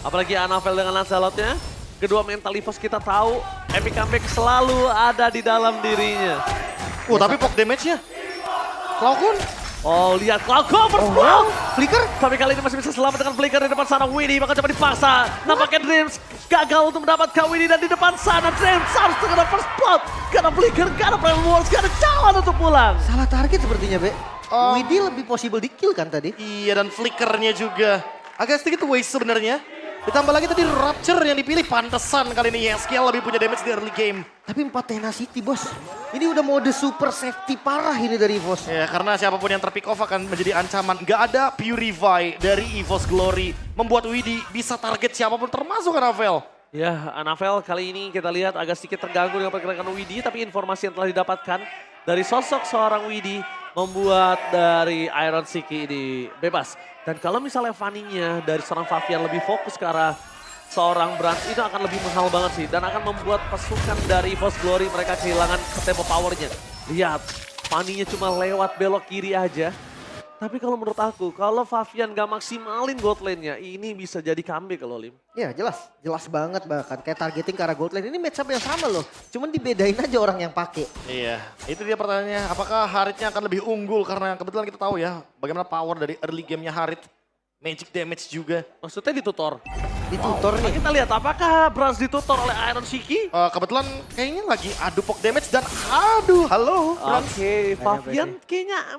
Apalagi Anavel dengan Lancelotnya. Kedua mental EVOS kita tahu, epic comeback selalu ada di dalam dirinya. Tapi poke damage-nya. Cloud. Oh, lihat Cloud first blow. Flicker. Tapi kali ini masih bisa selamat dengan flicker di depan sana. Widdy bakal coba dipaksa. Nampaknya Dreams gagal untuk mendapatkan Widdy, dan di depan sana Dreams harus terkena first blood. Karena flicker, karena Primal Wars, karena jalan untuk pulang. Salah target sepertinya, Be. Widdy lebih possible di kill kan tadi? Iya, dan flickernya juga. Agak sedikit waste sebenarnya. Ditambah lagi tadi Rapture yang dipilih, pantesan kali ini Yeskiel lebih punya damage di early game. Tapi 4 tenacity, bos. Ini udah mode super safety parah ini dari EVOS. Ya, karena siapapun yang terpick off akan menjadi ancaman. Gak ada Purify dari EVOS Glory. Membuat Widdy bisa target siapapun termasuk Anavel. Ya, Anavel kali ini kita lihat agak sedikit terganggu dengan pergerakan Widdy, tapi informasi yang telah didapatkan dari sosok seorang Widdy membuat dari Iron Siki ini bebas. Dan kalau misalnya Fanny-nya dari seorang Favian lebih fokus ke arah seorang Brand, itu akan lebih mahal banget sih. Dan akan membuat pasukan dari EVOS Glory mereka kehilangan tempo powernya. Lihat, Fanny-nya cuma lewat belok kiri aja. Tapi kalau menurut aku, kalau Favian gak maksimalin gold lane-nya, ini bisa jadi comeback loh, Lim. Ya jelas, jelas banget bahkan. Kayak targeting ke arah gold lane, ini matchup yang sama loh. Cuman dibedain aja orang yang pakai. Iya, itu dia pertanyaannya. Apakah Haritnya akan lebih unggul? Karena kebetulan kita tahu ya bagaimana power dari early game-nya Harit. Magic damage juga. Maksudnya ditutor. Ditutor Nah, nih. kita lihat apakah Brans ditutor oleh Iron Siki? Kebetulan kayaknya lagi adu poke damage dan aduh, halo. Brans. Oke, Favian kayaknya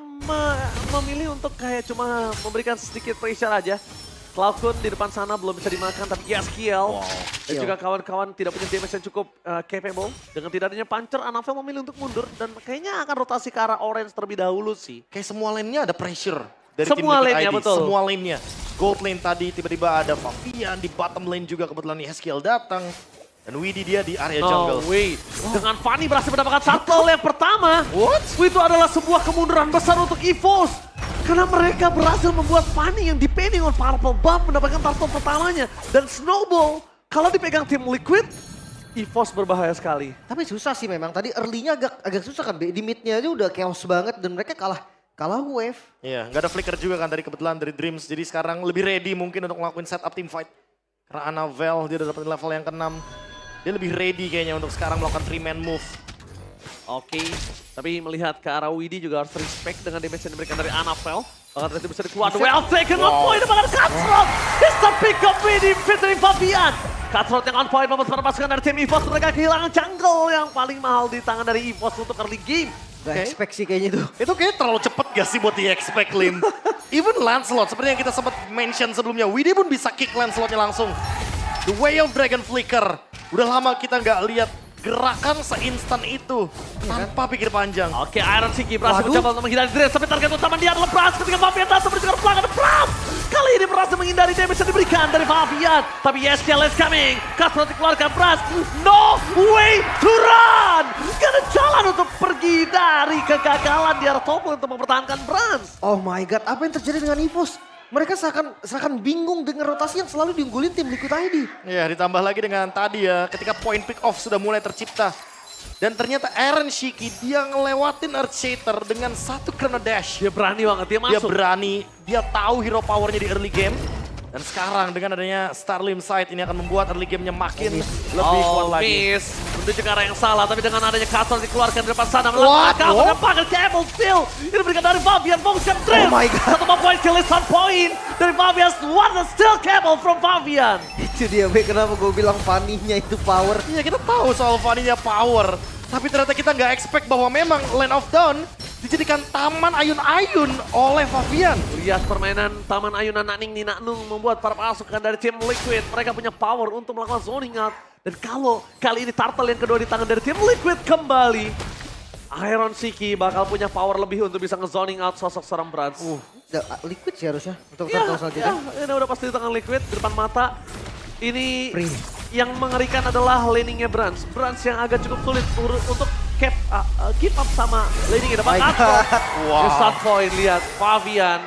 memilih untuk kayak cuma memberikan sedikit pressure aja. Cloud di depan sana belum bisa dimakan, tapi Yeskiel dan juga kawan-kawan tidak punya damage yang cukup capable. Dengan tidak adanya puncher, Anavel memilih untuk mundur dan kayaknya akan rotasi ke arah orange terlebih dahulu sih. Kayak semua lane-nya ada pressure. Dari Semua tim Liquid lane-nya, ID. betul. Semua lane-nya. Gold lane tadi tiba-tiba ada Favian, di bottom lane juga kebetulan Yeskiel datang. Dan Widdy dia di area jungle. No way. Dengan Fanny berhasil mendapatkan shuttle yang pertama. What? Itu adalah sebuah kemunduran besar untuk EVOS. Karena mereka berhasil membuat Fanny yang depending on Purple Buff mendapatkan turtle pertamanya. Dan Snowball, kalau dipegang tim Liquid, EVOS berbahaya sekali. Tapi susah sih memang. Tadi early-nya agak susah kan, Be. Di mid-nya aja udah chaos banget dan mereka kalah wave. Iya, nggak ada flicker juga kan dari kebetulan dari Dreams. Jadi sekarang lebih ready mungkin untuk ngelakuin setup team fight. Karena Anavel dia udah dapat level yang ke-6. Dia lebih ready kayaknya untuk sekarang melakukan 3-man move. Oke, tapi melihat ke arah Widdy juga harus respect dengan damage yang diberikan dari Anavel. Bahkan ternyata bisa dikeluarkan. Well taken on point dengan Cutthroat. It's the pick up Widdy featuring Favian. Cutthroat yang on point membuat pasukan dari tim EVOS. Mereka kehilangan jungle yang paling mahal di tangan dari EVOS untuk early game. Gak expect sih kayaknya tuh. Itu kayaknya terlalu cepet gak sih buat di-expect, Lim? Even Lancelot, seperti yang kita sempat mention sebelumnya, Widdy pun bisa kick Lancelotnya langsung. The Way of Dragon Flicker. Udah lama kita nggak lihat gerakan seinstan itu tanpa pikir panjang. Oke, Iron Siki berhasil mencoba untuk menghindari Dreams, tapi target utama dia adalah Brans ketika Favian datang berikan pelanggan Brans. Kali ini berhasil menghindari damage yang diberikan dari Favian. Tapi Yeskiel is coming. Cutthroat dikeluarkan Brans. No way to run. Gak ada jalan untuk pergi dari kegagalan di arah top lane untuk mempertahankan Brans. Oh my god, apa yang terjadi dengan EVOS? Mereka seakan bingung dengan rotasi yang selalu diunggulin tim Liquid ID. Ya, ditambah lagi dengan tadi ya, ketika point pick off sudah mulai tercipta. Dan ternyata Iron Siki dia ngelewatin Earthshaker dengan satu kena dash. Dia berani banget, dia Dia masuk. berani, dia tahu hero powernya di early game. Dan sekarang dengan adanya Starlim Sight ini akan membuat early game-nya makin lebih kuat lagi. Miss. Menuju ke arah yang salah, tapi dengan adanya Cutthroat dikeluarkan dari depan sana. Melakukan pakai Camel Steel. Ini diberikan dari Favian, fokuskan Dreams. Oh my god. Satu point kill is on point. Dari Favian, what a steal Camel from Favian. Itu dia, Be. Kenapa gue bilang Fanny-nya itu power. Iya, kita tahu soal Fanny-nya power. Tapi ternyata kita nggak expect bahwa memang Land of Dawn dijadikan taman ayun-ayun oleh Favian. Lihat permainan Taman Ayunan Naning Ninaknung membuat para pasukan dari tim Liquid. Mereka punya power untuk melakukan zoning out. Dan kalau kali ini turtle yang kedua di tangan dari tim Liquid kembali, Iron Siki bakal punya power lebih untuk bisa nge-zoning out sosok seorang Brans. Liquid sih harusnya untuk Ya, turtle selanjutnya. ini udah pasti di tangan Liquid, di depan mata. Ini Free. yang mengerikan adalah laningnya Brans. Brans yang agak cukup sulit untuk keep up sama laning di depan. My God. Wow. Di start point, lihat Favian.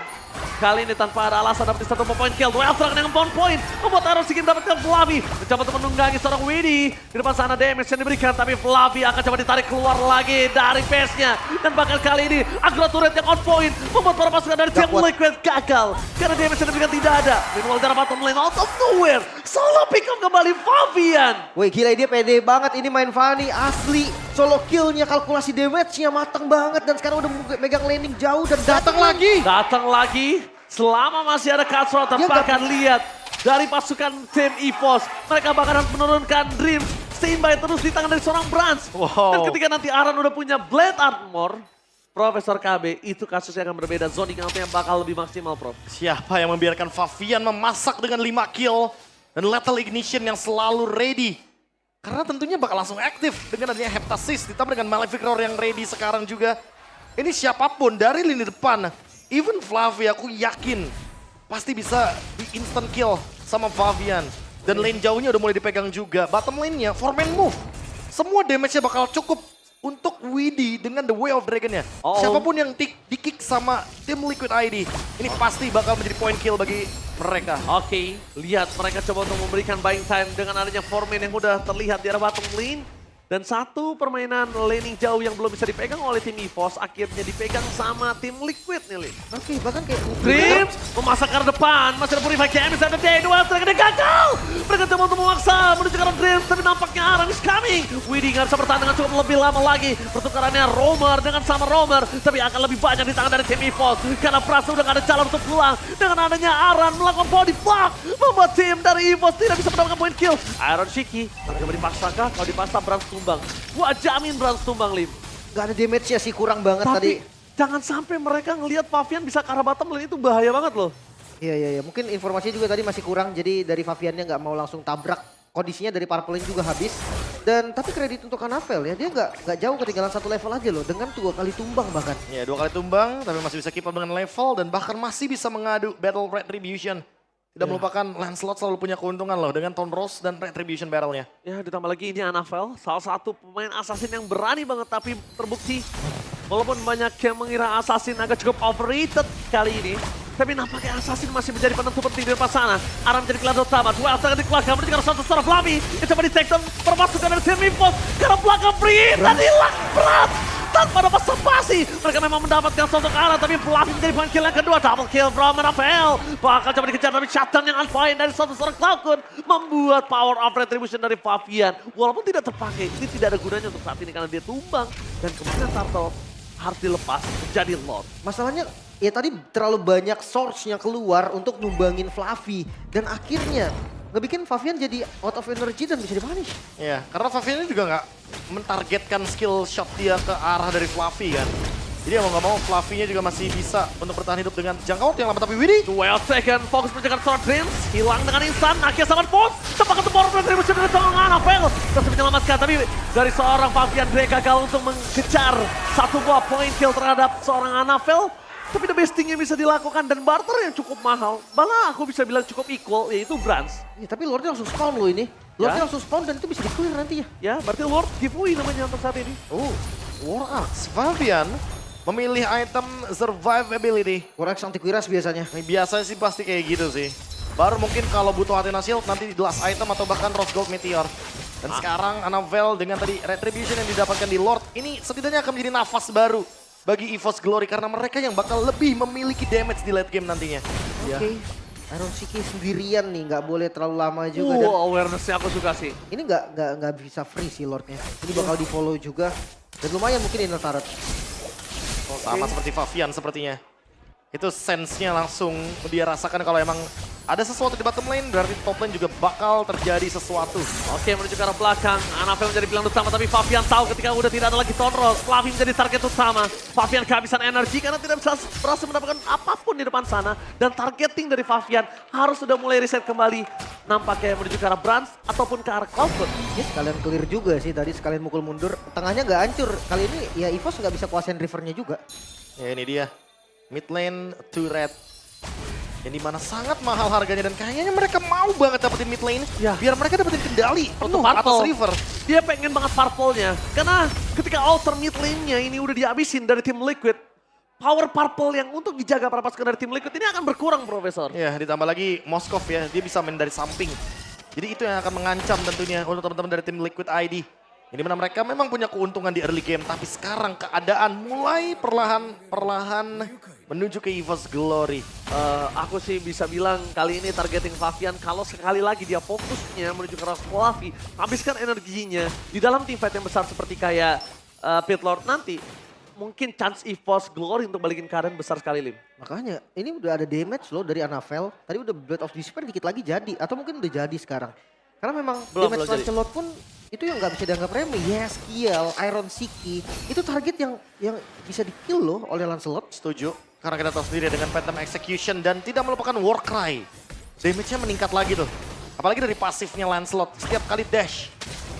Kali ini tanpa ada alasan dapat satu point kill. Duel serangan dengan point. Membuat Iron Siki mendapatkan Flavi. Mencoba untuk menunggangi seorang Widdy. Di depan sana damage yang diberikan. Tapi Flavi akan coba ditarik keluar lagi dari base-nya. Dan bahkan kali ini Agro Turret yang on point. Membuat para pasukan dari Team Liquid gagal. Karena damage yang diberikan tidak ada. Meanwhile dari bottom lane out of nowhere. Solo pick up kembali Fabian. Wih gila dia pede banget ini main Fanny asli. Solo killnya kalkulasi damage-nya matang banget. Dan sekarang udah megang laning jauh dan Datang lagi. Datang lagi. Selama masih ada Cutthroat, Ya, bahkan lihat dari pasukan tim EVOS. Mereka bahkan harus menurunkan Dreams. Seimbang terus di tangan dari seorang Brans. Wow. Dan ketika nanti Aran udah punya Blade Armor, Profesor KB itu kasusnya akan berbeda. Zoning yang bakal lebih maksimal, Prof. Siapa yang membiarkan Favian memasak dengan 5 kill dan Lethal Ignition yang selalu ready. Karena tentunya bakal langsung aktif dengan adanya Heptasis ditambah dengan Malefic Roar yang ready sekarang juga. Ini siapapun dari lini depan, even Flavi aku yakin pasti bisa di instant kill sama Favian. Dan lane jauhnya udah mulai dipegang juga. Bottom lane-nya 4-man move. Semua damage-nya bakal cukup untuk Widdy dengan The Way of Dragon-nya. Siapapun yang di-kick sama tim Liquid ID, ini pasti bakal menjadi point kill bagi mereka. Oke, lihat mereka coba untuk memberikan buying time dengan adanya 4-man yang udah terlihat di arah bottom lane. Dan satu permainan laning jauh yang belum bisa dipegang oleh tim EVOS akhirnya dipegang sama tim Liquid nih, Lin. Oke, bahkan kayak Dreams memasak ke depan, masih ada Purify Games, ada Day, dua serangan dia gagal. Mereka coba untuk memaksa menuju ke arah Dreams, tapi nampaknya Aran is coming. Widdy nggak bisa bertahan dengan cukup lebih lama lagi. Pertukarannya Romer dengan sama Romer, tapi akan lebih banyak di tangan dari tim EVOS. Karena Pras udah nggak ada jalan untuk pulang. Dengan adanya Aran melakukan body block, membuat tim dari EVOS tidak bisa mendapatkan point kill. Iron Shiki, coba dipaksakah? Kalau dipaksa Brans tumbang. Gua jamin Brans tumbang, Lim. gak ada damage-nya sih, kurang banget tadi. Tapi jangan sampai mereka ngelihat Favian bisa ke arah bottom lane, itu bahaya banget loh. Iya. Mungkin informasinya juga tadi masih kurang. Jadi dari Faviannya nggak mau langsung tabrak. Kondisinya dari Purple Lane juga habis. Dan tapi kredit untuk Anavel ya. Dia nggak jauh ketinggalan satu level aja loh. Dengan 2 kali tumbang bahkan. Ya 2 kali tumbang, tapi masih bisa keep up dengan level dan bahkan masih bisa mengadu Battle Retribution. Tidak melupakan Lancelot selalu punya keuntungan loh dengan Tone Rose dan Retribution Barrel-nya. Ya ditambah lagi ini Anavel, salah satu pemain assassin yang berani banget tapi terbukti. Walaupun banyak yang mengira assassin agak cukup overrated kali ini. Tapi nampaknya assassin masih menjadi penentu penting di depan sana. Aram menjadi gelar utama, duel sangat dikeluarkan menuju ke arah satu seorang Flavi. Yang coba di-take down permasukan dari tim EVOS. Karena belakang Brit dan hilang berat. Tanpa ada basa-basi, mereka memang mendapatkan sosok arah, tapi Flavi menjadi point kill yang kedua. Double kill from Anavel. Bakal coba dikejar, tapi shutdown yang unfine dari satu seorang Cloudcon membuat power of retribution dari Favian. Walaupun tidak terpakai, ini tidak ada gunanya untuk saat ini karena dia tumbang. Dan kemudian Turtle harus dilepas menjadi Lord. Masalahnya ya tadi terlalu banyak source yang keluar untuk numbangin Flavi. Dan akhirnya ngebikin Favian jadi out of energy dan bisa di-punish. Ya, karena Favian ini juga nggak mentargetkan skill shot dia ke arah dari Fluffy kan. Jadi mau nggak mau Fluffy-nya juga masih bisa untuk bertahan hidup dengan jangkauan yang lama. Tapi Widdy 12 second, fokus menjaga Sword Dreams. Hilang dengan instan, akhirnya sangat force. Tepat ketemu orang retribution dari tangan Anavel. Terus menyelamatkan, tapi dari seorang Favian Drake gagal untuk mengejar satu buah point kill terhadap seorang Anavel. Tapi the best thing yang bisa dilakukan dan barter yang cukup mahal. Malah aku bisa bilang cukup equal, yaitu Brans. Ya, tapi Lordnya langsung spawn loh ini. Lordnya Ya. langsung spawn dan itu bisa di-clear nanti ya. Ya, berarti Lord giveaway namanya untuk saat ini. War Axe. Favian memilih item Survive Ability. Korex anti-kuiras biasanya. Ini biasanya sih pasti kayak gitu sih. Baru mungkin kalau butuh Athena Shield nanti di last item atau bahkan Rose Gold Meteor. Dan sekarang Anavel dengan tadi Retribution yang didapatkan di Lord, ini setidaknya akan menjadi nafas baru bagi EVOS Glory karena mereka yang bakal lebih memiliki damage di late game nantinya. Oke. Iron Siki sendirian nih, nggak boleh terlalu lama juga. Dan Awareness-nya aku suka sih. ini nggak bisa free sih Lordnya. Ini bakal di follow juga. Dan lumayan mungkin inner turret. Sama seperti Favian sepertinya. Itu sense-nya langsung dia rasakan kalau emang ada sesuatu di bottom lane, berarti top lane juga bakal terjadi sesuatu. Oke, menuju ke arah belakang. Anavel menjadi pilihan utama, tapi Favian tahu ketika udah tidak ada lagi Tone Rose. Flavi menjadi target utama. Favian kehabisan energi karena tidak bisa berhasil mendapatkan apapun di depan sana. Dan targeting dari Favian harus sudah mulai reset kembali. Nampaknya menuju ke arah Brans ataupun ke arah Cloudcon. Ya sekalian clear juga sih tadi, sekalian mukul mundur. Tengahnya nggak hancur. Kali ini ya EVOS nggak bisa kuasain rivernya juga. Ya ini dia. Mid lane turret. Yang dimana sangat mahal harganya dan kayaknya mereka mau banget dapetin mid lane. Ya. Biar mereka dapetin kendali Untuk penuh atas Purple. river. Dia pengen banget purple-nya. Karena ketika alter mid lane-nya ini udah dihabisin dari tim Liquid. power purple yang untuk dijaga para pasukan dari tim Liquid ini akan berkurang, Profesor. Ya, ditambah lagi Moskov ya, dia bisa main dari samping. Jadi itu yang akan mengancam tentunya untuk teman-teman dari tim Liquid ID. Ini mana mereka memang punya keuntungan di early game, tapi sekarang keadaan mulai perlahan menuju ke EVOS Glory. Aku sih bisa bilang kali ini targeting Favian kalau sekali lagi dia fokusnya menuju ke Flavi, habiskan energinya di dalam team fight yang besar seperti kayak Pit Lord nanti. Mungkin chance EVOS Glory untuk balikin keadaan besar sekali, Lim. Makanya ini udah ada damage loh dari Anavel. Tadi udah Blade of Despair dikit lagi jadi. Atau mungkin udah jadi sekarang. Karena memang damage belum jadi. Lancelot pun itu yang gak bisa dianggap remeh. Yes, Kiel, Iron Siki. Itu target yang bisa di-kill loh oleh Lancelot. Setuju, karena kita tahu sendiri dengan Phantom Execution dan tidak melupakan Warcry. Damage-nya meningkat lagi tuh. Apalagi dari pasifnya Lancelot, setiap kali dash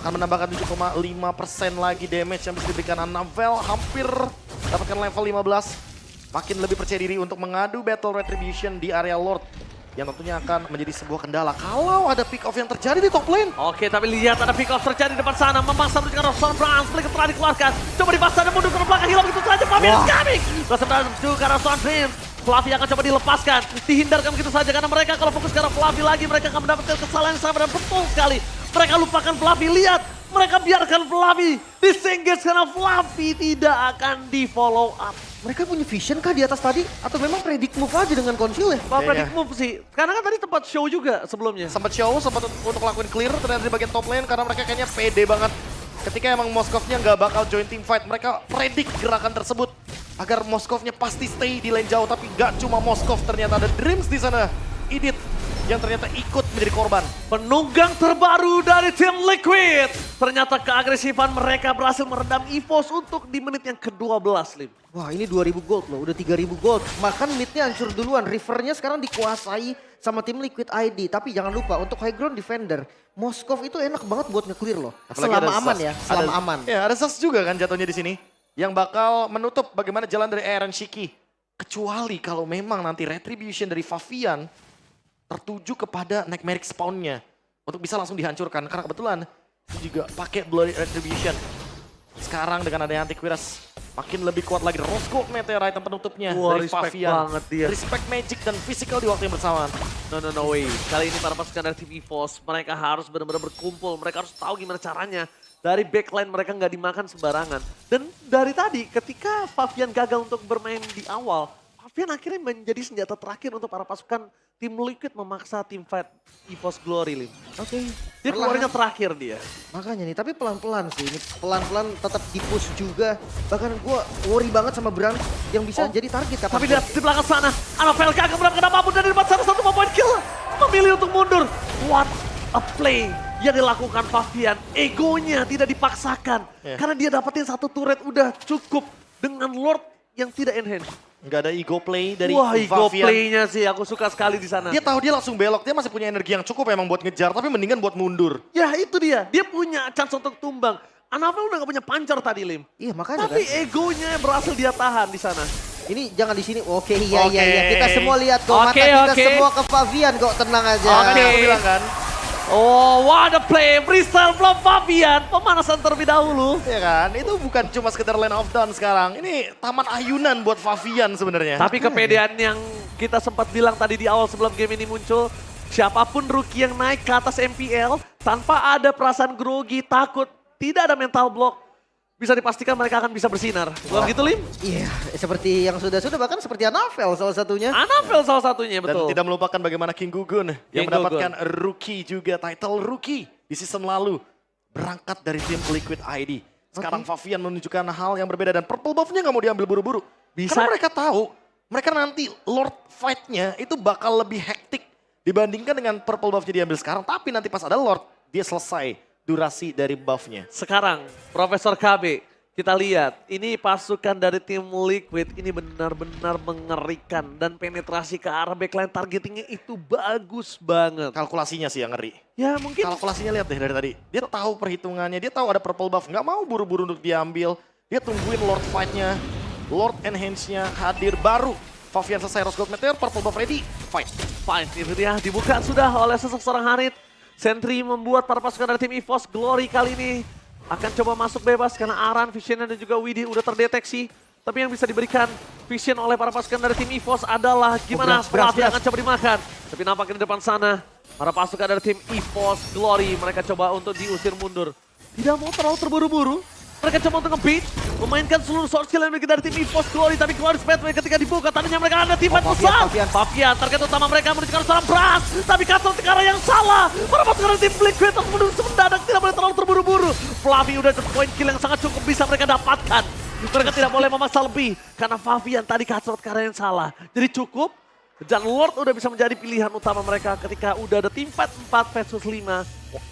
akan menambahkan 7,5% lagi damage yang bisa diberikan Anavel. Hampir dapatkan level 15. Makin lebih percaya diri untuk mengadu Battle Retribution di area Lord. Yang tentunya akan menjadi sebuah kendala kalau ada pick off yang terjadi di top lane. Oke, tapi lihat ada pick off terjadi di depan sana. Memaksa menuju ke Rosson Brand. Flicker telah dikeluarkan. Coba dipaksa dan mundur ke belakang. Hilang begitu saja. Fabian is coming. Rosson Brand menuju ke Rosson Brand. Flavi akan coba dilepaskan. Dihindarkan begitu saja. Karena mereka kalau fokus ke arah Flavi lagi. Mereka akan mendapatkan kesalahan yang sama dan betul sekali. Mereka lupakan Flavi. Lihat. Mereka biarkan Flavi disengage karena Flavi tidak akan di follow up. Mereka punya vision kah di atas tadi? Atau memang predict move aja dengan Conceal ya? Kalau predict move sih. Karena kan tadi tempat show juga sebelumnya. Sempat show, sempat untuk lakuin clear ternyata di bagian top lane karena mereka kayaknya pede banget. Ketika emang Moskovnya nggak bakal join team fight, mereka predict gerakan tersebut agar Moskovnya pasti stay di lane jauh. Tapi nggak cuma Moskov, ternyata ada Dreams di sana. Idit yang ternyata ikut menjadi korban. Penunggang terbaru dari tim Liquid. Ternyata keagresifan mereka berhasil meredam EVOS untuk di menit yang ke-12, Lim. Wah, ini 2000 gold loh, udah 3000 gold. Makan midnya hancur duluan, Rivernya sekarang dikuasai sama tim Liquid ID. Tapi jangan lupa untuk high ground defender, Moskov itu enak banget buat nge-clear loh. Apalagi Selama ada aman Zas. ya, selama aman. Ya, ada Zas juga kan jatuhnya di sini. Yang bakal menutup bagaimana jalan dari Aaron Shiki. Kecuali kalau memang nanti retribution dari Favian tertuju kepada Nightmare spawn-nya. Untuk bisa langsung dihancurkan. Karena kebetulan itu juga pakai Bloody Retribution. Sekarang dengan adanya Antiquiras makin lebih kuat lagi. Rose Gold Meteorite yang penutupnya Wah, dari respect Favian. banget dia. Respect magic dan physical di waktu yang bersamaan. No way. Kali ini para pasukan dari tim EVOS, mereka harus benar-benar berkumpul. Mereka harus tahu gimana caranya. Dari backline mereka nggak dimakan sembarangan. Dan dari tadi ketika Favian gagal untuk bermain di awal, Favian akhirnya menjadi senjata terakhir untuk para pasukan tim Liquid memaksa tim fight EVOS Glory, Lim. Oke. Dia keluarnya terakhir dia. Makanya nih, tapi pelan-pelan sih. Ini pelan-pelan tetap di-push juga. Bahkan gue worry banget sama Brand yang bisa jadi target. Tapi di belakang sana, Anavel gak akan mendapatkan apapun dari depan sana. 1 point kill. Memilih untuk mundur. What a play yang dilakukan Favian. Egonya tidak dipaksakan. Karena dia dapetin 1 turret udah cukup dengan Lord yang tidak enhance. Nggak ada ego play dari Wah, ego Favian. play-nya sih aku suka sekali di sana. Dia tahu dia langsung belok, dia masih punya energi yang cukup emang buat ngejar, tapi mendingan buat mundur. Ya itu dia, dia punya chance untuk tumbang. Anavel udah gak punya pancar tadi, Lim. Iya makanya Tapi kan. egonya berhasil dia tahan di sana. Ini jangan di sini. Oke, iya. Oke. Kita semua lihat kok. Oke, Mata kita oke. semua ke Favian kok. Tenang aja. Makanya aku bilang kan, Oh, what a play. Freestyle from Favian. Pemanasan terlebih dahulu. ya kan, itu bukan cuma sekedar lane of down sekarang. Ini taman ayunan buat Favian sebenarnya. Tapi kepedean yang kita sempat bilang tadi di awal sebelum game ini muncul. Siapapun rookie yang naik ke atas MPL tanpa ada perasaan grogi, takut, tidak ada mental block. Bisa dipastikan mereka akan bisa bersinar. Bukan gitu, Lim? Iya, seperti yang sudah-sudah bahkan seperti Anavel salah satunya. Anavel salah satunya, Dan betul. tidak melupakan bagaimana King Gugun yang King mendapatkan rookie juga, title rookie di season lalu. Berangkat dari tim Liquid ID. Sekarang Favian menunjukkan hal yang berbeda dan purple buff-nya nggak mau diambil buru-buru. Bisa. Karena mereka tahu, mereka nanti Lord fight-nya itu bakal lebih hektik dibandingkan dengan purple buff-nya diambil sekarang. Tapi nanti pas ada Lord, dia selesai durasi dari buff-nya. Sekarang, Profesor KB, kita lihat ini pasukan dari tim Liquid ini benar-benar mengerikan. Dan penetrasi ke arah backline targetingnya itu bagus banget. Kalkulasinya sih yang ngeri. Ya mungkin Kalkulasinya lihat deh dari tadi. Dia tahu perhitungannya, dia tahu ada purple buff. Nggak mau buru-buru untuk diambil. Dia tungguin Lord fight-nya. Lord enhance-nya hadir baru. Favian selesai Rose Gold Meteor, purple buff ready, fight. fine. Itu dia dibuka sudah oleh sosok seorang Harit. Sentry membuat para pasukan dari tim EVOS Glory kali ini akan coba masuk bebas karena Aran, Visioner dan juga Widhi udah terdeteksi. Tapi yang bisa diberikan vision oleh para pasukan dari tim EVOS adalah gimana Fluffy akan coba dimakan. Tapi nampaknya di depan sana, para pasukan dari tim EVOS Glory, mereka coba untuk diusir mundur. Tidak mau terlalu terburu-buru. Mereka coba untuk nge-beat, memainkan seluruh source skill yang dimiliki dari tim EVOS Glory. Tapi Glory Pathway ketika dibuka, tadinya mereka ada tim besar. Favian, target utama mereka menuju ke arah seorang Brass. Tapi Castle ke arah yang salah. Para pasukan dari tim Liquid harus mundur mendadak, tidak boleh terlalu terburu-buru. Fluffy udah point kill yang sangat cukup bisa mereka dapatkan. Mereka tidak boleh memaksa lebih, karena Favian tadi Castle ke arah yang salah. Jadi cukup, dan Lord udah bisa menjadi pilihan utama mereka ketika udah ada tim fight 4 versus 5.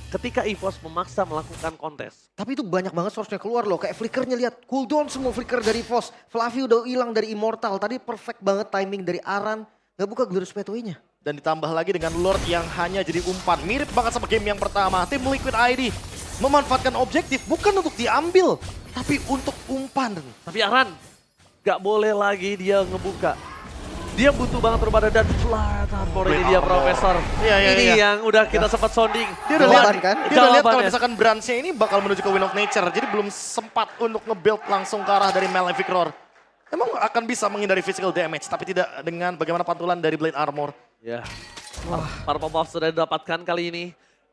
Ketika EVOS memaksa melakukan kontes. Tapi itu banyak banget source-nya keluar loh. Kayak flickernya lihat, cooldown semua flicker dari EVOS. Fluffy udah hilang dari Immortal. Tadi perfect banget timing dari Aran. Gak buka Glorious Pathway-nya. Dan ditambah lagi dengan Lord yang hanya jadi umpan. Mirip banget sama game yang pertama. Tim Liquid ID memanfaatkan objektif bukan untuk diambil, tapi untuk umpan. Tapi Aran gak boleh lagi dia ngebuka. Dia butuh banget berbada dan flat armor ini dia Profesor. Ini yang udah kita sempat sounding. Dia udah lihat kan? Dia udah lihat kalau misalkan Branch-nya ini bakal menuju ke Wind of Nature. Jadi belum sempat untuk nge-build langsung ke arah dari Malefic Roar. Emang akan bisa menghindari physical damage, tapi tidak dengan bagaimana pantulan dari Blade Armor. Ya, para pembuff sudah didapatkan kali ini.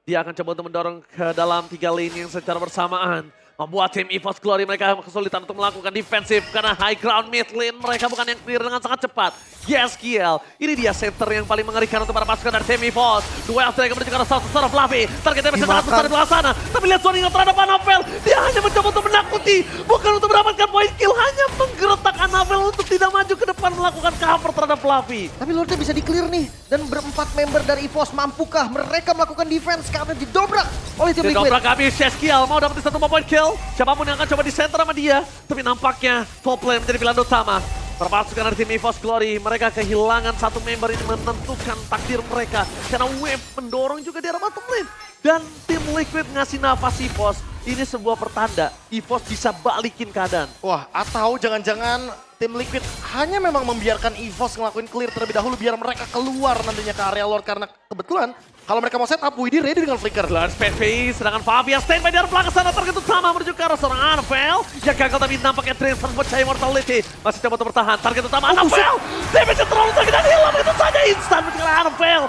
Dia akan coba untuk mendorong ke dalam 3 lane yang secara bersamaan. Membuat tim EVOS Glory mereka kesulitan untuk melakukan defensif. Karena high ground mid lane mereka bukan yang clear dengan sangat cepat. Yes, Kiel. Ini dia center yang paling mengerikan untuk para pasukan dari tim EVOS. Duel mereka menuju ke arah seorang Fluffy. Target damage sangat besar di belah sana. Tapi lihat Zoning terhadap Annabelle. Dia hanya mencoba untuk menakuti. Bukan untuk mendapatkan point kill. Hanya menggeretak Annabelle untuk tidak maju ke depan melakukan cover terhadap Fluffy. Tapi Lordnya bisa di-clear nih. Dan berempat member dari EVOS mampukah mereka melakukan defense karena didobrak oleh tim Liquid. Didobrak habis Yes, Kiel. Mau dapetin 1 point kill. Siapapun yang akan coba di center sama dia. Tapi nampaknya top lane menjadi pilihan utama. Para pasukan dari tim EVOS Glory, mereka kehilangan 1 member ini menentukan takdir mereka. Karena wave mendorong juga di arah bottom lane. Dan tim Liquid ngasih nafas EVOS. Ini sebuah pertanda, EVOS bisa balikin keadaan. Wah, atau jangan-jangan tim Liquid hanya memang membiarkan EVOS ngelakuin clear terlebih dahulu biar mereka keluar nantinya ke area Lord. Karena kebetulan kalau mereka mau set up, Widhi ready dengan flicker. Glorious Pathway, sedangkan Favian stand by di arah belakang sana. Target utama menuju ke arah seorang Annabelle. Yang gagal tapi nampaknya transfer bocah Immortality. Masih coba untuk bertahan, target utama Annabelle. Damage terlalu tinggi dan hilang begitu saja instan menuju ke arah Annabelle.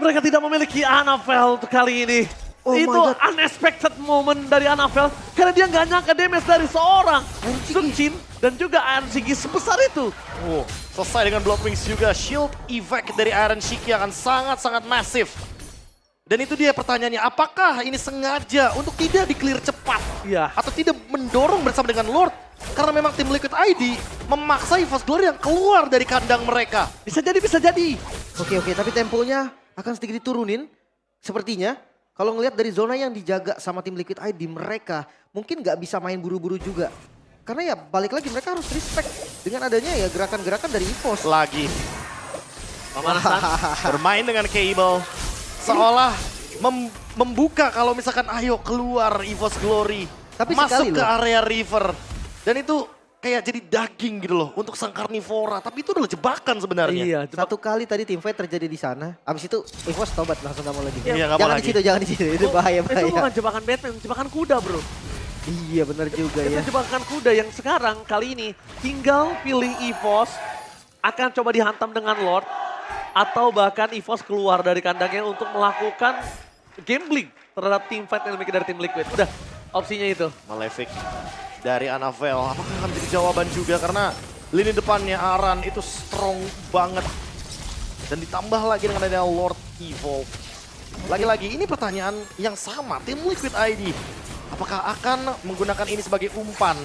Mereka tidak memiliki Annabelle untuk kali ini. Itu unexpected moment dari Annabelle. Karena dia nggak nyangka damage dari seorang Suchin dan juga Iron Shiki sebesar itu. Oh, selesai dengan Blood Wings juga. Shield evac dari Iron Shiki akan sangat-sangat masif. Dan itu dia pertanyaannya, apakah ini sengaja untuk tidak di-clear cepat? Iya. Atau tidak mendorong bersama dengan Lord? Karena memang tim Liquid ID memaksa EVOS Glory yang keluar dari kandang mereka. Bisa jadi, bisa jadi. Oke, tapi temponya akan sedikit diturunin. Sepertinya, kalau ngelihat dari zona yang dijaga sama tim Liquid ID, mereka mungkin nggak bisa main buru-buru juga. Karena ya balik lagi mereka harus respect dengan adanya ya gerakan-gerakan dari EVOS. Lagi Pemanasan. bermain dengan Cable. Seolah membuka kalau misalkan ayo keluar EVOS Glory. Tapi masuk sekali ke loh. area river. Dan itu kayak jadi daging gitu loh untuk sang karnivora. Tapi itu adalah jebakan sebenarnya. Iya, Satu kali tadi tim fight terjadi di sana. Abis itu EVOS tobat langsung gak mau lagi. Iya, nggak mau Jangan lagi. di situ, jangan di situ. Itu bahaya. Itu bukan jebakan Batman, jebakan kuda bro. Iya benar juga ya. Itu jebakan kuda yang sekarang kali ini tinggal pilih EVOS akan coba dihantam dengan Lord. Atau bahkan EVOS keluar dari kandangnya untuk melakukan gambling terhadap tim fight yang dimiliki dari tim Liquid. Udah, opsinya itu. Malefic dari Annabelle. Apakah akan jadi jawaban juga karena lini depannya Aran itu strong banget. Dan ditambah lagi dengan adanya Lord Evolve. Lagi-lagi ini pertanyaan yang sama. Tim Liquid ID. Apakah akan menggunakan ini sebagai umpan?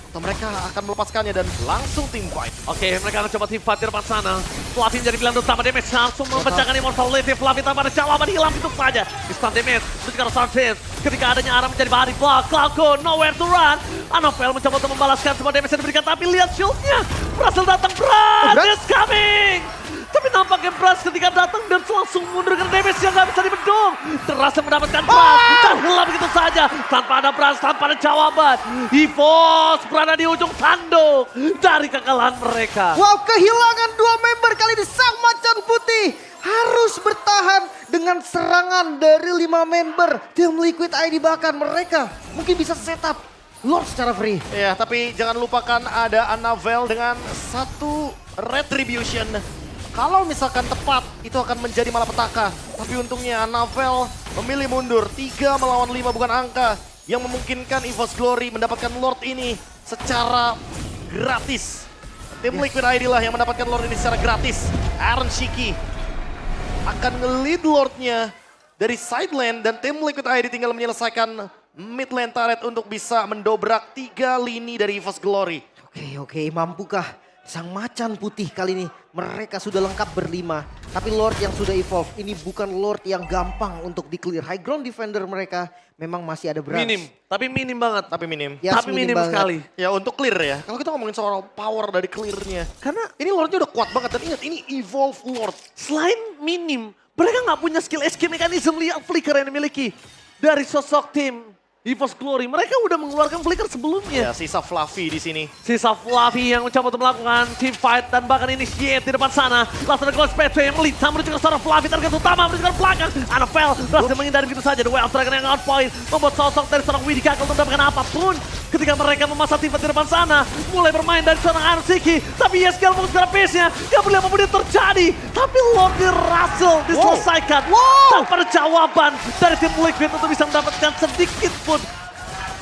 Atau mereka akan melepaskannya dan langsung tim fight? Oke, mereka akan coba tim fight di depan sana. Fluffy jadi pilihan utama, damage langsung memecahkan Immortality. Fluffy tanpa ada jawaban, hilang itu saja. Instant damage, ketika Sargent. Ketika adanya arah menjadi bahan di block, Cloudgo nowhere to run. Annabelle mencoba untuk membalaskan semua damage yang diberikan, tapi lihat shieldnya. Berhasil datang, Brad is coming! Tapi nampaknya Brass ketika datang dan langsung mundur ke damage yang gak bisa dibendung. Terasa mendapatkan Brass, dan hilang begitu saja. Tanpa ada Brass, tanpa ada jawaban. EVOS berada di ujung tanduk dari kekalahan mereka. Wow, kehilangan 2 member kali ini sang macan putih. Harus bertahan dengan serangan dari 5 member. Tim Liquid ID bahkan mereka mungkin bisa setup Lord secara free. Ya, tapi jangan lupakan ada Annabelle dengan satu retribution. Kalau misalkan tepat, itu akan menjadi malapetaka. Tapi untungnya Annabelle memilih mundur. 3 melawan 5 bukan angka yang memungkinkan EVOS Glory mendapatkan Lord ini secara gratis. Tim Liquid ID lah yang mendapatkan Lord ini secara gratis. Aaron Shiki akan nge-lead Lordnya dari side lane dan tim Liquid ID tinggal menyelesaikan mid lane turret untuk bisa mendobrak 3 lini dari EVOS Glory. Oke, mampukah sang macan putih kali ini? Mereka sudah lengkap berlima. Tapi Lord yang sudah evolve, ini bukan Lord yang gampang untuk di-clear. High ground defender mereka memang masih ada Brans. Minim banget. Tapi minim. Yes, tapi minim banget. sekali. Ya untuk clear ya. Kalau kita ngomongin soal power dari clearnya. Karena Ini Lordnya udah kuat banget dan ingat ini evolve Lord. selain minim, mereka nggak punya skill escape mechanism lihat flicker yang dimiliki dari sosok tim EVOS Glory. Mereka udah mengeluarkan flicker sebelumnya. Ya sisa Fluffy di sini. Sisa Fluffy yang mencoba untuk melakukan team fight dan bahkan initiate di depan sana. Langsung ada Close Petro yang melintang menuju ke seorang Fluffy. Target utama menuju ke belakang. Annabelle berhasil menghindari begitu saja. The Way of Dragon yang on point. Membuat sosok dari seorang Widdy gagal untuk mendapatkan apapun. Ketika mereka memasang team fight di depan sana. Mulai bermain dari seorang Aaron Shiki. Tapi Yeskel fokus pada pace-nya. Gak boleh apapun yang terjadi. Tapi Lord Russell diselesaikan. Tanpa ada jawaban dari tim Liquid untuk bisa mendapatkan sedikit pun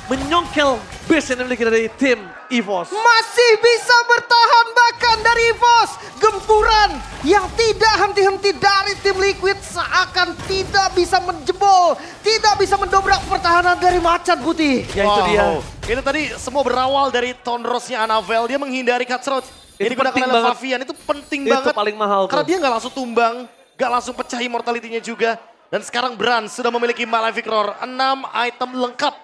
menyongkel base yang dimiliki dari tim EVOS. Masih bisa bertahan bahkan dari EVOS. Gempuran yang tidak henti-henti dari tim Liquid seakan tidak bisa menjebol. Tidak bisa mendobrak pertahanan dari macan putih. Ya itu dia. Itu tadi semua berawal dari Tonrosnya Annabelle. Dia menghindari cutthroat. Itu Ini gunakan penting oleh banget. Favian. Itu penting Itu banget. paling mahal tuh. Karena dia nggak langsung tumbang. Nggak langsung pecah immortality-nya juga. Dan sekarang Brans sudah memiliki Malefic Roar. 6 item lengkap.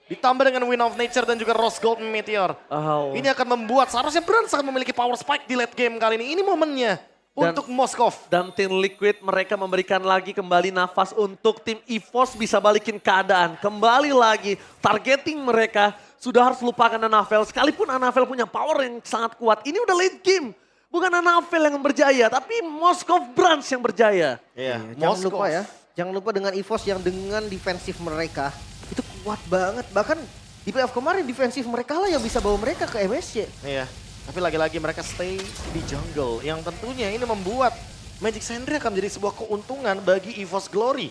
Ditambah dengan Wind of Nature dan juga Rose Gold Meteor. Oh. Ini akan membuat seharusnya Brans akan memiliki power spike di late game kali ini. Ini momennya untuk Moskov. Dan tim Liquid mereka memberikan lagi kembali nafas untuk tim EVOS bisa balikin keadaan. Kembali lagi targeting mereka sudah harus lupakan Annabelle. Sekalipun Annabelle punya power yang sangat kuat. Ini udah late game. Bukan Annabelle yang berjaya tapi Moskov Brans yang berjaya. Iya, Jangan lupa ya. Jangan lupa dengan EVOS yang dengan defensif mereka itu kuat banget. Bahkan di playoff kemarin defensif mereka lah yang bisa bawa mereka ke MSC. Iya, tapi lagi-lagi mereka stay di jungle. Yang tentunya ini membuat Magic Sentry akan menjadi sebuah keuntungan bagi EVOS Glory.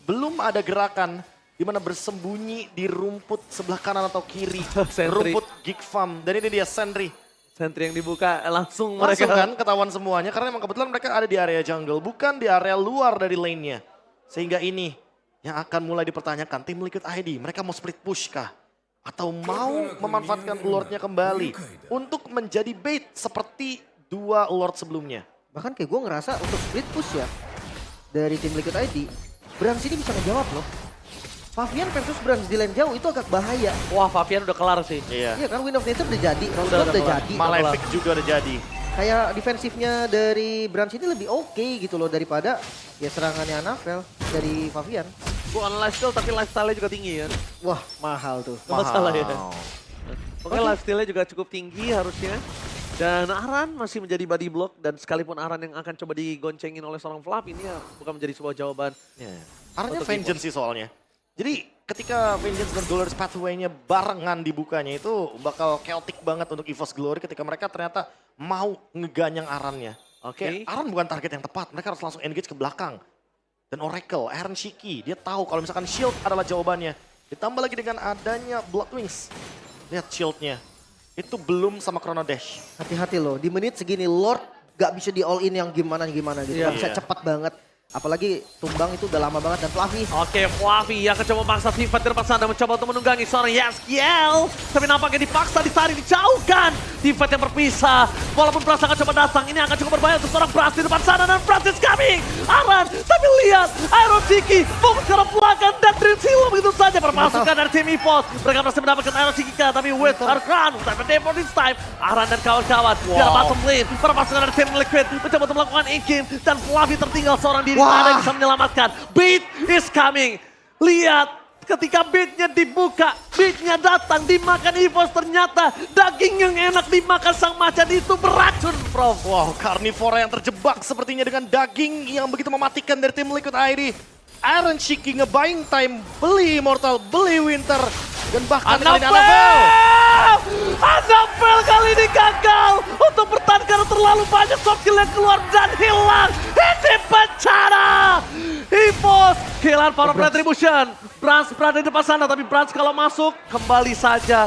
Belum ada gerakan di mana bersembunyi di rumput sebelah kanan atau kiri. Sentry. Rumput Geek Farm. Dan ini dia Sentry. Sentry yang dibuka langsung Langsung mereka. kan ketahuan semuanya karena memang kebetulan mereka ada di area jungle. Bukan di area luar dari lane-nya. Sehingga ini yang akan mulai dipertanyakan. Tim Liquid ID mereka mau split push kah? Atau mau memanfaatkan Lord-nya kembali untuk menjadi bait seperti 2 Lord sebelumnya. Bahkan kayak gue ngerasa untuk split push ya dari tim Liquid ID, Brans ini bisa ngejawab loh. Favian versus Brans di lane jauh itu agak bahaya. Wah Favian udah kelar sih. Iya. Iya kan Wind of Nature udah jadi, Rose Udah Gold udah kelar. jadi. Malefic juga udah jadi. Kayak defensifnya dari Brans ini lebih oke gitu loh daripada ya serangannya Annabelle dari Favian. Bukan lifestyle tapi lifestyle-nya juga tinggi kan. Wah mahal tuh. Gak masalah ya. Mahal. Oke, lifestyle-nya juga cukup tinggi harusnya. Dan Aran masih menjadi body block dan sekalipun Aran yang akan coba digoncengin oleh seorang Fluff ini ya bukan menjadi sebuah jawaban. Ya. Arahnya Untuk Vengeance sih soalnya. Jadi ketika Vengeance dan Glorious Pathway-nya barengan dibukanya itu bakal chaotic banget untuk EVOS Glory ketika mereka ternyata mau ngeganyang Arannya. Oke. Kayak Aran bukan target yang tepat, mereka harus langsung engage ke belakang. Dan Oracle, Aaron Shiki, dia tahu kalau misalkan shield adalah jawabannya. Ditambah lagi dengan adanya Blood Wings. Lihat shieldnya, itu belum sama Chrono Dash. Hati-hati loh, di menit segini Lord gak bisa di all in yang gimana-gimana gitu. Iya. Gak bisa cepat banget. Apalagi tumbang itu udah lama banget dan Fluffy. Oke, Fluffy yang akan coba memaksa Tifa di depan sana mencoba untuk menunggangi seorang Yaskiel. Tapi nampaknya dipaksa, ditarik, dijauhkan. Tifa yang berpisah. Walaupun Pras akan coba datang, ini akan cukup berbahaya untuk seorang Pras di depan sana. Dan Pras is coming. Aran, tapi lihat. Iron Shiki fokus ke arah belakang dan Dream Silo begitu saja permasukan dari tim EVOS. Mereka berhasil mendapatkan Iron Shiki tapi with her crown. Time for this time. Aran dan kawan-kawan di arah bottom lane. Permasukan dari tim Liquid mencoba untuk melakukan in-game. Dan Fluffy tertinggal seorang diri. Wah. Ada yang bisa menyelamatkan. Beat is coming. Lihat ketika beatnya dibuka, beatnya datang, dimakan EVOS ternyata daging yang enak dimakan sang macan itu beracun, Prof. Wow, Carnivora yang terjebak sepertinya dengan daging yang begitu mematikan dari tim Liquid ID. Aaron Shiki nge-buying time, beli Immortal, beli Winter. Dan bahkan kali ini Anafel! Anafel kali ini gagal untuk bertahan karena terlalu banyak shot kill yang keluar dan hilang. Ini bencana! EVOS kehilangan power of retribution. Brans berada di depan sana tapi Brans kalau masuk kembali saja.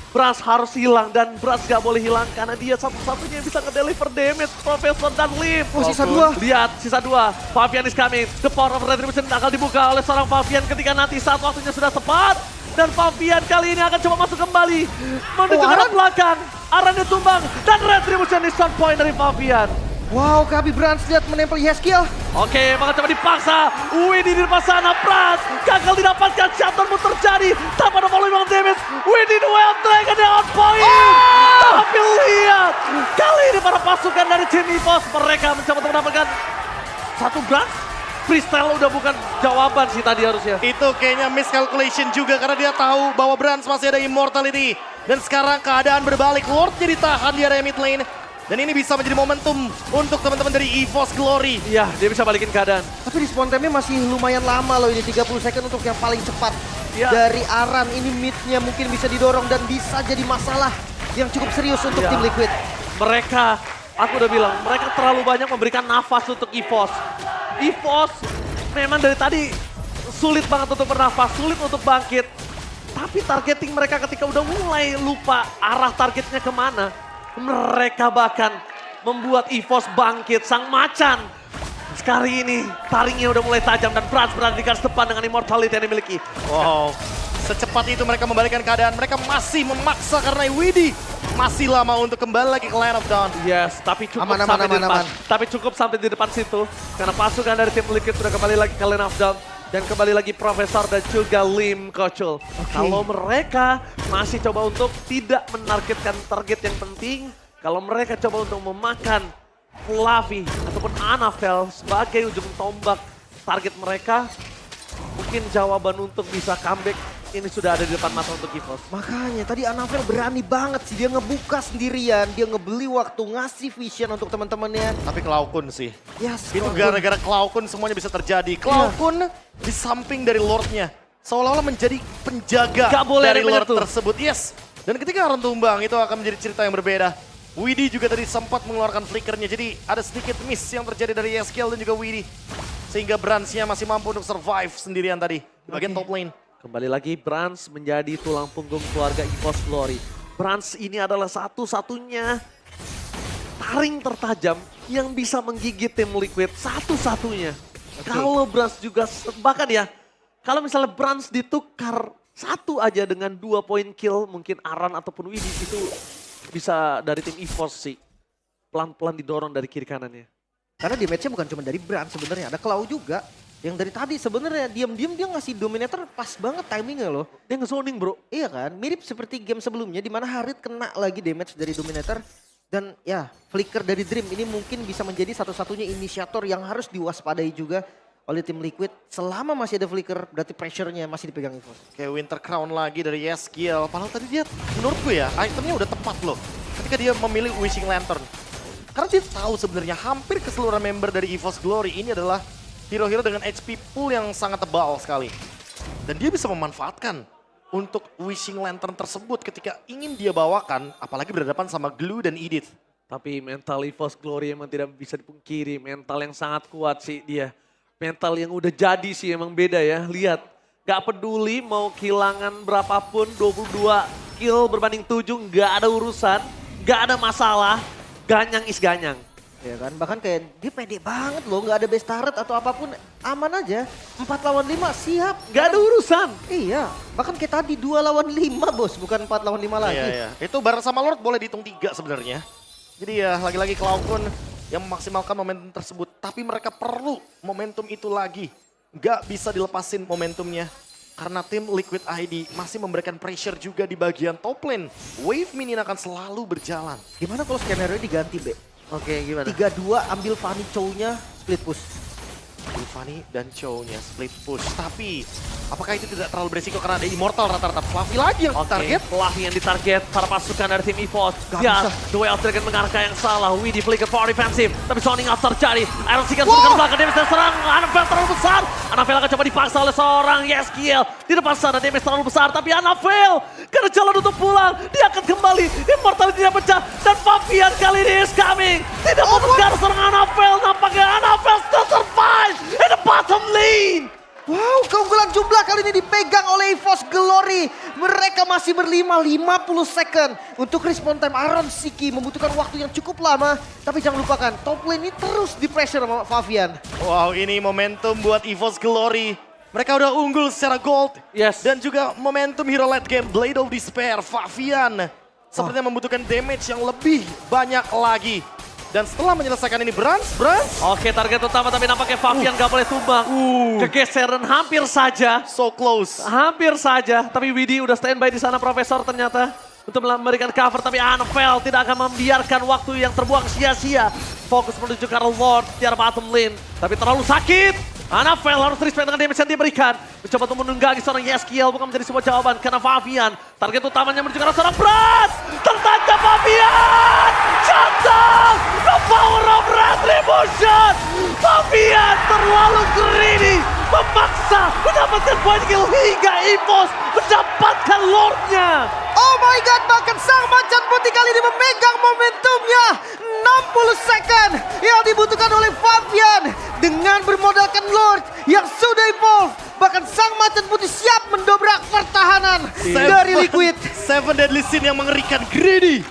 Brans harus hilang dan Brans gak boleh hilang karena dia satu-satunya yang bisa nge-deliver damage Profesor dan Lim. Oh, sisa 2. Lihat, sisa 2. Fabian is coming. The power of retribution akan dibuka oleh seorang Fabian ketika nanti saat waktunya sudah tepat. Dan Fabian kali ini akan coba masuk kembali. Menuju ke arah belakang. Aran ditumbang. Dan retribution is shot point dari Fabian. Wow, Khabib Brans lihat menempel Yeskiel. Oke, maka coba dipaksa. Widhi di depan sana. Brans gagal didapatkan. Shutdown pun terjadi. Tanpa ada following damage. Widhi the Way of Dragon yang on point. Tapi lihat. Kali ini para pasukan dari tim EVOS. Mereka mencoba untuk mendapatkan satu Brans. Freestyle udah bukan jawaban sih tadi harusnya. Itu kayaknya miscalculation juga karena dia tahu bahwa Brans masih ada immortality. Dan sekarang keadaan berbalik. Lordnya ditahan di area mid lane. Dan ini bisa menjadi momentum untuk teman-teman dari EVOS Glory. Iya, dia bisa balikin keadaan. Tapi respawn time-nya masih lumayan lama loh ini 30 second untuk yang paling cepat. Ya. Dari Aran ini mid-nya mungkin bisa didorong dan bisa jadi masalah yang cukup serius untuk Ya. tim Liquid. Mereka, aku udah bilang, mereka terlalu banyak memberikan nafas untuk EVOS. EVOS memang dari tadi sulit banget untuk bernafas, sulit untuk bangkit. Tapi targeting mereka ketika udah mulai lupa arah targetnya kemana, mereka bahkan membuat EVOS bangkit sang macan. Sekali ini taringnya udah mulai tajam dan Brans berada di garis depan dengan immortality yang dimiliki. Wow, secepat itu mereka membalikan keadaan. Mereka masih memaksa karena Widhi masih lama untuk kembali lagi ke Line of Dawn. Yes, tapi cukup Aman, sampai aman, di depan. aman. Tapi cukup sampai di depan situ karena pasukan dari tim Liquid sudah kembali lagi ke Line of Dawn dan kembali lagi Profesor dan juga Lim Kocul. Kalau mereka masih coba untuk tidak menargetkan target yang penting, kalau mereka coba untuk memakan Fluffy ataupun Anafel sebagai ujung tombak target mereka, mungkin jawaban untuk bisa comeback ini sudah ada di depan mata untuk EVOS. Makanya tadi Anafel berani banget sih, dia ngebuka sendirian, dia ngebeli waktu, ngasih vision untuk teman-temannya. Tapi Klaukun sih. Yes, Itu gara-gara Klaukun semuanya bisa terjadi. Klaukun di samping dari Lordnya. Seolah-olah menjadi penjaga Gak boleh dari ada yang Lord menyentuh. tersebut. Yes. Dan ketika Aran tumbang itu akan menjadi cerita yang berbeda. Widhi juga tadi sempat mengeluarkan flickernya. Jadi ada sedikit miss yang terjadi dari Yeskiel dan juga Widhi. Sehingga Bransnya masih mampu untuk survive sendirian tadi. Di bagian top lane. Kembali lagi Brans menjadi tulang punggung keluarga EVOS Glory. Brans ini adalah satu-satunya taring tertajam yang bisa menggigit tim Liquid. Satu-satunya. Kalau Brans juga, bahkan ya, kalau misalnya Brans ditukar satu aja dengan 2 poin kill, mungkin Aran ataupun Widhi itu bisa dari tim EVOS sih. Pelan-pelan didorong dari kiri kanannya. Karena damage-nya bukan cuma dari Brand sebenarnya, ada Claw juga. Yang dari tadi sebenarnya diam-diam dia ngasih Dominator pas banget timingnya loh. Dia nge-zoning bro. Iya kan, mirip seperti game sebelumnya di mana Harit kena lagi damage dari Dominator. Dan ya, flicker dari Dream ini mungkin bisa menjadi satu-satunya inisiator yang harus diwaspadai juga oleh tim Liquid. Selama masih ada flicker, berarti pressure-nya masih dipegang EVOS. Kayak Winter Crown lagi dari Yeskiel. Padahal tadi dia menurutku ya, itemnya udah tepat loh. Ketika dia memilih Wishing Lantern. Karena dia tahu sebenarnya hampir keseluruhan member dari EVOS Glory ini adalah hero-hero dengan HP pool yang sangat tebal sekali. Dan dia bisa memanfaatkan untuk Wishing Lantern tersebut ketika ingin dia bawakan, apalagi berhadapan sama Glue dan Edith. Tapi mental EVOS Glory emang tidak bisa dipungkiri. Mental yang sangat kuat sih dia. Mental yang udah jadi sih emang beda ya. Lihat, gak peduli mau kehilangan berapapun, 22 kill berbanding 7, gak ada urusan. Gak ada masalah, ganyang is ganyang. Ya kan, bahkan kayak dia pede banget loh, nggak ada best turret atau apapun, aman aja. 4 lawan 5 siap. Gak ada urusan. Iya, bahkan kayak tadi 2 lawan 5 bos, bukan 4 lawan 5 lagi. Iya. Itu bareng sama Lord boleh dihitung 3 sebenarnya. Jadi ya lagi-lagi Klaukun yang memaksimalkan momentum tersebut. Tapi mereka perlu momentum itu lagi. Gak bisa dilepasin momentumnya. Karena tim Liquid ID masih memberikan pressure juga di bagian top lane. Wave minion akan selalu berjalan. Gimana kalau skenario diganti, Be? Oke, gimana? 3-2 ambil Fanny Chow-nya split push. Fanny dan Chow-nya split push. Tapi apakah itu tidak terlalu beresiko karena ada Immortal rata-rata. Fluffy lagi yang target. Fluffy yang ditarget para pasukan dari tim EVOS. Ya, The Way of Dragon mengarahkan yang salah. Widhi flicker power defensive. Tapi zoning out terjadi. Iron Seeker sudah belakang. Damage dan serang. Anafel terlalu besar. Anafel akan coba dipaksa oleh seorang Yeskiel. Di depan sana damage terlalu besar. Tapi Anafel karena jalan untuk pulang. Dia akan kembali. Immortal tidak pecah. Dan Fabian kali ini is coming. Tidak memegar serang Anafel. Nampaknya Anafel still survive in the bottom lane. Wow, keunggulan jumlah kali ini dipegang oleh EVOS Glory. Mereka masih berlima 50 second. Untuk respawn time Iron Siki membutuhkan waktu yang cukup lama. Tapi jangan lupakan, top lane ini terus di pressure sama Fabian. Wow, ini momentum buat EVOS Glory. Mereka udah unggul secara gold. Yes. Dan juga momentum hero late game Blade of Despair, Fabian. Sepertinya membutuhkan damage yang lebih banyak lagi. Dan setelah menyelesaikan ini Brans. Oke, target utama tapi nampaknya Fabian gak boleh tumbang. Kegeseran hampir saja. So close. Hampir saja. Tapi Widhi udah standby di sana Profesor ternyata. Untuk memberikan cover tapi Anafel tidak akan membiarkan waktu yang terbuang sia-sia. Fokus menuju ke Lord di arah bottom lane. Tapi terlalu sakit. Anafel harus respect dengan damage yang diberikan. Mencoba untuk menunggangi seorang Yeskiel bukan menjadi sebuah jawaban. Karena Fabian target utamanya menuju ke arah seorang Brans. Tertangkap Fabian. Shutdown. The power of retribution. Fabian terlalu greedy. Memaksa mendapatkan point kill hingga EVOS mendapatkan Lordnya. Oh my god, bahkan sang macan putih kali ini memegang momentumnya. 60 second yang dibutuhkan oleh Fabian. Dengan bermodalkan Lord yang sudah evolve. Bahkan sang macan putih siap mendobrak pertahanan dari Liquid. Seven Deadly Sin yang mengerikan. Greedy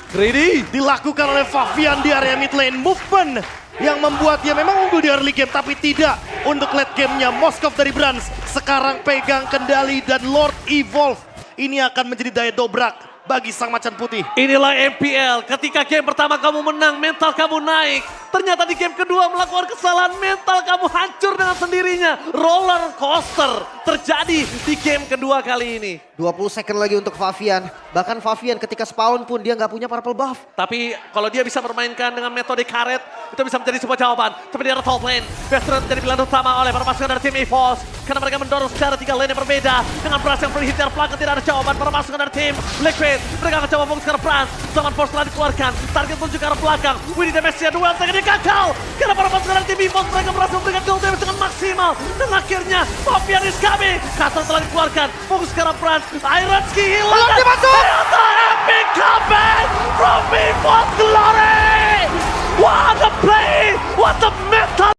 dilakukan oleh Fabian di area mid lane. Movement yang membuat dia memang unggul di early game tapi tidak untuk late gamenya. Moskov dari Brans sekarang pegang kendali dan Lord evolve. Ini akan menjadi daya dobrak bagi sang macan putih. Inilah MPL, ketika game pertama kamu menang, mental kamu naik. Ternyata di game kedua melakukan kesalahan, mental kamu hancur dengan sendirinya. Roller coaster terjadi di game kedua kali ini. 20 second lagi untuk Fabian. Bahkan Fabian ketika spawn pun dia nggak punya purple buff. Tapi kalau dia bisa bermainkan dengan metode karet, itu bisa menjadi sebuah jawaban. Tapi di arah top lane, Veteran menjadi pilihan utama oleh para pasukan dari tim EVOS. Karena mereka mendorong secara 3 lane yang berbeda. Dengan Brans yang free hit dari belakang tidak ada jawaban para pasukan dari tim Liquid. Mereka akan coba fokus ke arah Brans. Zaman force telah dikeluarkan. Target menuju ke arah belakang. Widhi damage-nya duel second dia gagal. Karena para pasukan dari tim EVOS mereka berhasil memberikan gold damage dengan maksimal. Dan akhirnya Fabian is coming. Castle telah dikeluarkan. Fokus ke arah Brans. Iron Ski hilang. Belum dimasuk. Ternyata epic comeback from EVOS Glory.